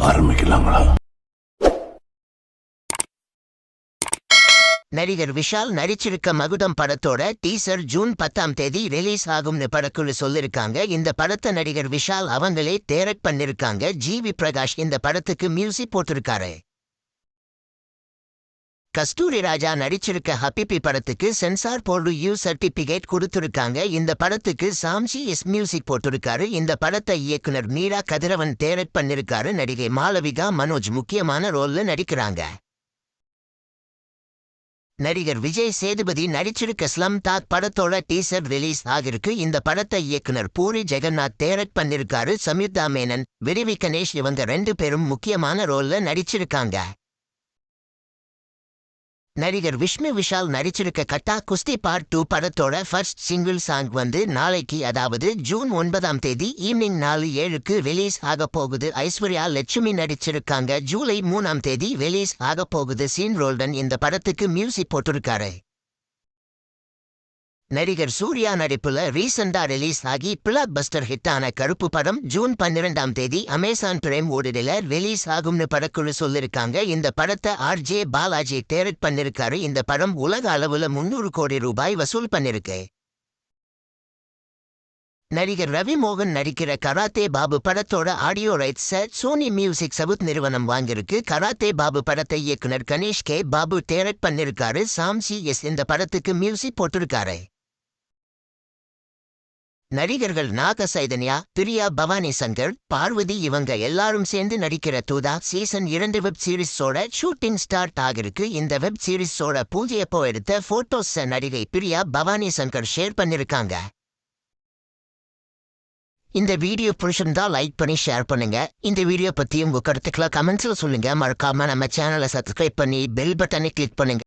ஆரம்பிக்கலாங்களா? நடிகர் விஷால் நடிச்சிருக்க மகுடம் படத்தோட டீசர் ஜூன் 10 ரிலீஸ் ஆகும்னு படக்குழு சொல்லிருக்காங்க. இந்த படத்தை நடிகர் விஷால் அவங்களே டைரக்ட் பண்ணிருக்காங்க. ஜி.வி. பிரகாஷ் இந்த படத்துக்கு மியூசிக் போட்டிருக்காரு. கஸ்தூரி ராஜா நடிச்சிருக்க ஹபிபி படத்துக்கு சென்சார் போர்டு யூ சர்டிபிகேட் கொடுத்திருக்காங்க. இந்த படத்துக்கு சாம்ஜி எஸ் மியூசிக் போட்டிருக்காரு. இந்த படத்தை இயக்குனர் மீரா கதிரவன் டைரக்ட் பண்ணிருக்காரு. நடிகை மாளவிகா மனோஜ் முக்கியமான ரோல்ல நடிக்கிறாங்க. நடிகர் விஜய் சேதுபதி நடிச்சிருக்க ஸ்லம் டாக் படத்தோட டீசர் ரிலீஸ் ஆகிருக்கு. இந்த படத்தை இயக்குனர் பூரி ஜெகநாத் டைரக்ட் பண்ணிருக்காரு. சம்யுக்தா மேனன், விரிவி கணேஷ் இவங்க 2 பேரும் முக்கியமான ரோல்ல நடிச்சிருக்காங்க. நடிகர் விஷ்ணு விஷால் நடிச்சிருக்க கட்டா குஸ்தி பார்ட் 2 படத்தோட ஃபர்ஸ்ட் சிங்கிள் சாங் நாளைக்கு, அதாவது ஜூன் 9 ஈவினிங் 4:07 ரிலீஸ் ஆக போகுது. ஐஸ்வர்யா லட்சுமி நடிச்சிருக்காங்க. ஜூலை 3 ரிலீஸ் ஆக போகுது. சீன் ரோல்டன் இந்த படத்துக்கு மியூசிக் போட்டிருக்காரு. நடிகர் சூர்யா நடிப்புல ரீசெண்டா ரிலீஸ் ஆகி பிளாக் பஸ்டர் ஹிட்டான கருப்பு படம் ஜூன் 12 அமேசான் பிரைம் ஓடிடில ரிலீஸ் ஆகும்னு படக்குழு சொல்லிருக்காங்க. இந்த படத்தை ஆர்.ஜே. பாலாஜி டைரக்ட் பண்ணிருக்காரு. இந்த படம் உலக அளவுல 300 கோடி ரூபாய் வசூல் பண்ணிருக்கு. நடிகர் ரவி மோகன் நடிக்கிற கராத்தே பாபு படத்தோட ஆடியோ ரைட்ஸை சோனி மியூசிக் சவுத் நிறுவனம் வாங்கியிருக்கு. கராத்தே பாபு படத்தை இயக்குனர் கணேஷ் கே பாபு டைரக்ட் பண்ணிருக்காரு. சாம்ஜி எஸ் இந்த படத்துக்கு மியூசிக் போட்டிருக்காரு. நடிகர்கள் நாக சைதன்யா, பிரியா பவானி சங்கர், பார்வதி இவங்க எல்லாரும் சேர்ந்து நடிக்கிற தூதா சீசன் 2 வெப் சீரிஸோட ஷூட்டிங் ஸ்டார்ட் ஆகிருக்கு. இந்த வெப் சீரிஸோட பூஜையப்போ எடுத்த போட்டோஸ் நடிகை பிரியா பவானி சங்கர் ஷேர் பண்ணிருக்காங்க. இந்த வீடியோ பிடிச்சிருந்தா லைக் பண்ணி ஷேர் பண்ணுங்க. இந்த வீடியோ பத்தி உங்க கருத்துக்களை கமெண்ட்ஸ்ல சொல்லுங்க. மறக்காம நம்ம சேனலை சப்ஸ்கிரைப் பண்ணி பெல் பட்டனை கிளிக் பண்ணுங்க.